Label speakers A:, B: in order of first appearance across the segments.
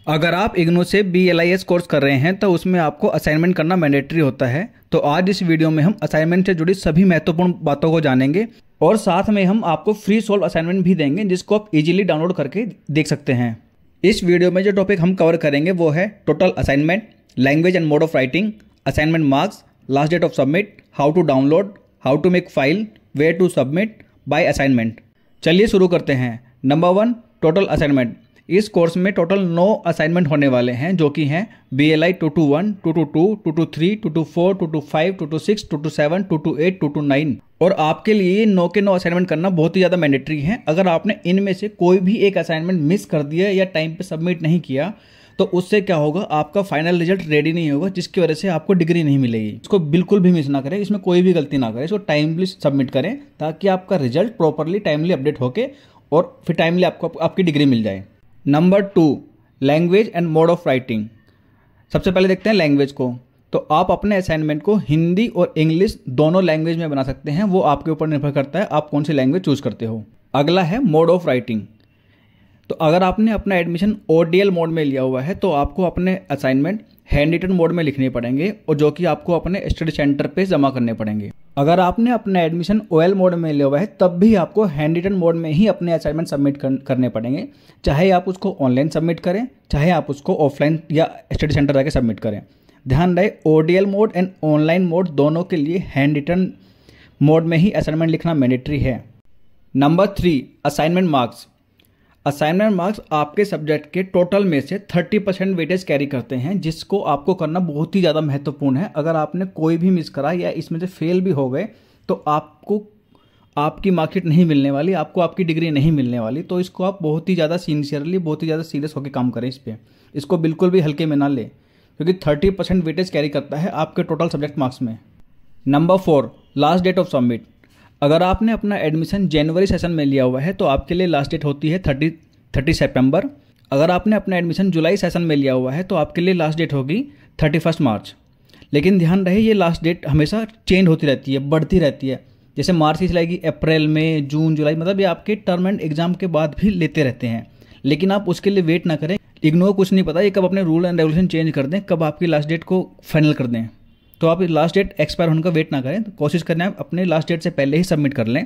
A: अगर आप इग्नू से BLIS कोर्स कर रहे हैं तो उसमें आपको असाइनमेंट करना मैंडेटरी होता है। तो आज इस वीडियो में हम असाइनमेंट से जुड़ी सभी महत्वपूर्ण बातों को जानेंगे और साथ में हम आपको फ्री सोल्व असाइनमेंट भी देंगे जिसको आप इजीली डाउनलोड करके देख सकते हैं। इस वीडियो में जो टॉपिक हम कवर करेंगे वो है total assignment, language and mode of writing, assignment marks, last date of submit, how to download, how to make file, where to submit buy assignment. चलिए शुरू करते हैं। Number 1, total assignment. इस कोर्स में टोटल 9 असाइनमेंट होने वाले हैं जो कि हैं BLI 221, 222, 223, 224, 225, 226, 227, 228, 229। और आपके लिए 9 के 9 असाइनमेंट करना बहुत ही ज़्यादा मैंडेटरी है। अगर आपने इनमें से कोई भी एक असाइनमेंट मिस कर दिया या टाइम पे सबमिट नहीं किया तो उससे क्या होगा, आपका फाइनल रिजल्ट रेडी नहीं होगा, जिसकी वजह से आपको डिग्री नहीं मिलेगी। इसको बिल्कुल भी मिस ना करें, इसमें कोई भी गलती ना करें, इसको टाइमली सबमिट करें ताकि आपका रिजल्ट प्रॉपरली टाइमली अपडेट होके और फिर टाइमली आपको आपकी डिग्री मिल जाए। Number 2, language and mode of writing. सबसे पहले देखते हैं लैंग्वेज को। तो आप अपने असाइनमेंट को हिंदी और इंग्लिश दोनों लैंग्वेज में बना सकते हैं, वो आपके ऊपर निर्भर करता है आप कौन सी लैंग्वेज चूज करते हो। अगला है मोड ऑफ राइटिंग। तो अगर आपने अपना एडमिशन ODL मोड में लिया हुआ है तो आपको अपने असाइनमेंट हैंड रिटन मोड में लिखने पड़ेंगे और जो कि आपको अपने स्टडी सेंटर पे जमा करने पड़ेंगे। अगर आपने अपना एडमिशन OL मोड में लिया हुआ है तब भी आपको हैंड रिटन मोड में ही अपने असाइनमेंट सबमिट करने पड़ेंगे, चाहे आप उसको ऑनलाइन सबमिट करें, चाहे आप उसको ऑफलाइन या स्टडी सेंटर जाके सबमिट करें। ध्यान रहे, ODL mode and online mode दोनों के लिए हैंड रिटन मोड में ही असाइनमेंट लिखना मैंडेटरी है। Number 3, assignment marks. Assignment marks आपके सब्जेक्ट के टोटल में से 30% वेटेज कैरी करते हैं, जिसको आपको करना बहुत ही ज़्यादा महत्वपूर्ण है। अगर आपने कोई भी मिस करा या इसमें से फेल भी हो गए तो आपको आपकी मार्कशीट नहीं मिलने वाली, आपको आपकी डिग्री नहीं मिलने वाली। तो इसको आप बहुत ही ज़्यादा सिंसियरली, बहुत ही ज़्यादा सीरियस होकर काम करें इस पर। इसको बिल्कुल भी हल्के में ना ले, क्योंकि 30% वेटेज कैरी करता है आपके टोटल सब्जेक्ट मार्क्स में। Number 4, last date of submit. अगर आपने अपना एडमिशन जनवरी सेशन में लिया हुआ है तो आपके लिए लास्ट डेट होती है 30 सितंबर। अगर आपने अपना एडमिशन जुलाई सेशन में लिया हुआ है तो आपके लिए लास्ट डेट होगी 31 मार्च। लेकिन ध्यान रहे, ये लास्ट डेट हमेशा चेंज होती रहती है, बढ़ती रहती है। जैसे मार्च की चलाएगी, अप्रैल में, जून, जुलाई, मतलब ये आपके टर्म एंड एग्जाम के बाद भी लेते रहते हैं। लेकिन आप उसके लिए वेट ना करें। इग्नोर कुछ नहीं पता ये कब अपने रूल एंड रेगुलेशन चेंज कर दें, कब आपकी लास्ट डेट को फाइनल कर दें। तो आप लास्ट डेट एक्सपायर होने का वेट ना करें, तो कोशिश करें आप अपने लास्ट डेट से पहले ही सबमिट कर लें।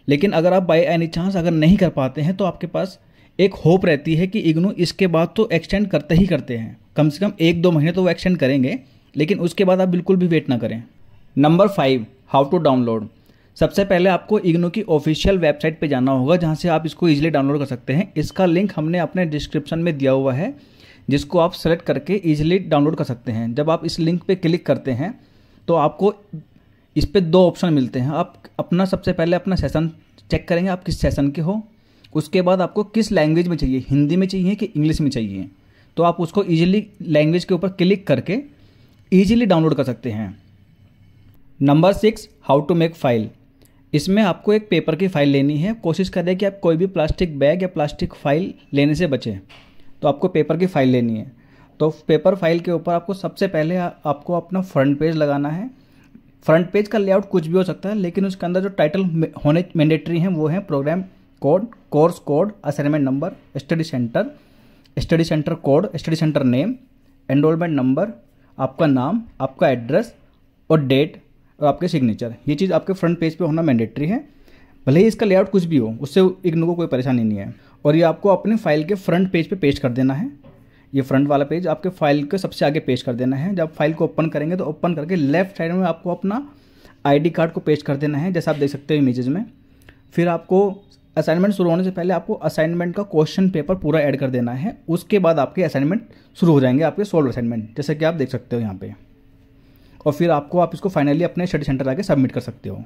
A: लेकिन अगर आप बाय एनी चांस अगर नहीं कर पाते हैं तो आपके पास एक होप रहती है कि इग्नू इसके बाद तो एक्सटेंड करते ही करते हैं, कम से कम 1-2 महीने तो वो एक्सटेंड करेंगे, लेकिन उसके बाद आप बिल्कुल भी वेट ना करें। Number 5, how to download. सबसे पहले आपको इग्नू की ऑफिशियल वेबसाइट पे जाना होगा जहाँ से आप इसको ईजिली डाउनलोड कर सकते हैं। इसका लिंक हमने अपने डिस्क्रिप्शन में दिया हुआ है, जिसको आप सेलेक्ट करके ईजिली डाउनलोड कर सकते हैं। जब आप इस लिंक पे क्लिक करते हैं तो आपको इस पर 2 ऑप्शन मिलते हैं। आप अपना सबसे पहले अपना सेशन चेक करेंगे, आप किस सेशन के हो। उसके बाद आपको किस लैंग्वेज में चाहिए, हिंदी में चाहिए कि इंग्लिश में चाहिए, तो आप उसको ईजिली लैंग्वेज के ऊपर क्लिक करके ईजिली डाउनलोड कर सकते हैं। Number 6, how to make file. इसमें आपको एक पेपर की फ़ाइल लेनी है। कोशिश करें कि आप कोई भी प्लास्टिक बैग या प्लास्टिक फाइल लेने से बचें। तो आपको पेपर की फ़ाइल लेनी है। तो पेपर फाइल के ऊपर आपको सबसे पहले आपको अपना फ्रंट पेज लगाना है। फ्रंट पेज का लेआउट कुछ भी हो सकता है, लेकिन उसके अंदर जो टाइटल होने मैंडेटरी हैं वो हैं programme code, course code, assignment number, study centre code, study centre name, enrolment number, आपका नाम, आपका एड्रेस और डेट और आपके सिग्नेचर। ये चीज़ आपके फ्रंट पेज पे होना मैंडेटरी है। भले ही इसका लेआउट कुछ भी हो, उससे इग्नू को कोई परेशानी नहीं है। और ये आपको अपने फाइल के फ्रंट पेज पे पेस्ट कर देना है। ये फ्रंट वाला पेज आपके फाइल के सबसे आगे पेस्ट कर देना है। जब फाइल को ओपन करेंगे तो ओपन करके लेफ्ट साइड में आपको अपना ID कार्ड को पेस्ट कर देना है, जैसा आप देख सकते हो इमेजेस में। फिर आपको असाइनमेंट शुरू होने से पहले आपको असाइनमेंट का क्वेश्चन पेपर पूरा ऐड कर देना है। उसके बाद आपके असाइनमेंट शुरू हो जाएंगे, आपके सोल्व असाइनमेंट, जैसे कि आप देख सकते हो यहाँ पे। और फिर आप इसको फाइनली अपने स्टडी सेंटर आके सबमिट कर सकते हो।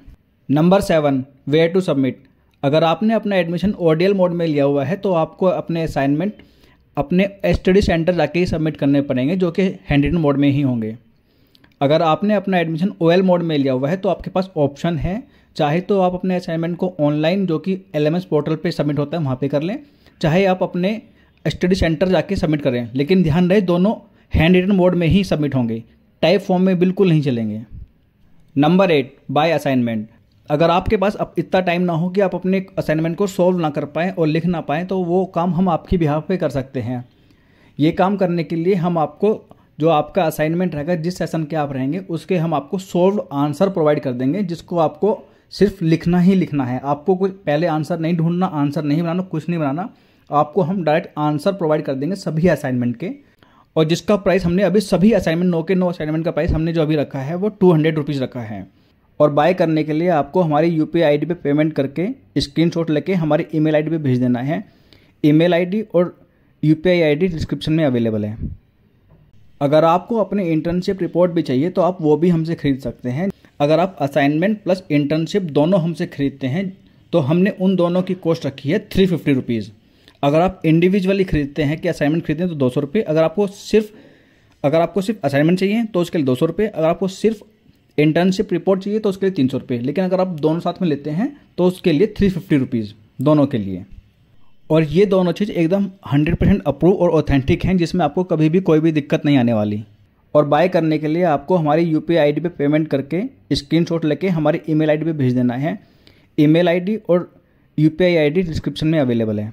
A: Number 7, where to submit. अगर आपने अपना एडमिशन ODL मोड में लिया हुआ है तो आपको अपने असाइनमेंट अपने स्टडी सेंटर जाके ही सबमिट करने पड़ेंगे, जो कि हैंड रिटन मोड में ही होंगे। अगर आपने अपना एडमिशन OL मोड में लिया हुआ है तो आपके पास ऑप्शन है, चाहे तो आप अपने असाइनमेंट को ऑनलाइन, जो कि LMS पोर्टल पे सबमिट होता है, वहाँ पे कर लें, चाहे आप अपने स्टडी सेंटर जाके सबमिट करें। लेकिन ध्यान रहे, दोनों हैंड रिटन मोड में ही सबमिट होंगे, टाइप फॉर्म में बिल्कुल नहीं चलेंगे। Number 8, buy assignment. अगर आपके पास अब इतना टाइम ना हो कि आप अपने असाइनमेंट को सॉल्व ना कर पाएँ और लिख ना पाएँ तो वो काम हम आपकी बिहाफ पे कर सकते हैं। ये काम करने के लिए हम आपको जो आपका असाइनमेंट रहेगा, जिस सेशन के आप रहेंगे उसके हम आपको सोल्व आंसर प्रोवाइड कर देंगे, जिसको आपको सिर्फ लिखना ही लिखना है। आपको कुछ पहले आंसर नहीं ढूंढना, आंसर नहीं बनाना, कुछ नहीं बनाना। आपको हम डायरेक्ट आंसर प्रोवाइड कर देंगे सभी असाइनमेंट के, और जिसका प्राइस हमने अभी सभी असाइनमेंट 9 के 9 असाइनमेंट का प्राइस हमने जो अभी रखा है वो 200 रुपीज़ रखा है। और बाय करने के लिए आपको हमारी UPI ID पे पेमेंट करके स्क्रीनशॉट लेके हमारी ईमेल ID पे भेज देना है। ईमेल ID और UPI ID डिस्क्रिप्शन में अवेलेबल है। अगर आपको अपने इंटर्नशिप रिपोर्ट भी चाहिए तो आप वो भी हमसे खरीद सकते हैं। अगर आप असाइनमेंट प्लस इंटर्नशिप दोनों हमसे खरीदते हैं तो हमने उन दोनों की कॉस्ट रखी है 350 रुपीज़। अगर आप इंडिविजुअली खरीदते हैं कि असाइनमेंट खरीदते हैं तो 200 रुपये। अगर आपको सिर्फ असाइनमेंट चाहिए तो उसके लिए 200 रुपये। अगर आपको सिर्फ इंटर्नशिप रिपोर्ट चाहिए तो उसके लिए 300 रुपये। लेकिन अगर आप दोनों साथ में लेते हैं तो उसके लिए 350 रुपीज़ दोनों के लिए। और ये दोनों चीज़ एकदम 100% अप्रूव और ऑथेंटिक हैं, जिसमें आपको कभी भी कोई भी दिक्कत नहीं आने वाली। और बाय करने के लिए आपको हमारी UPI ID पे पेमेंट करके स्क्रीनशॉट लेके हमारी ईमेल ID पे भेज देना है। ईमेल ID और UPI ID डिस्क्रिप्शन में अवेलेबल है।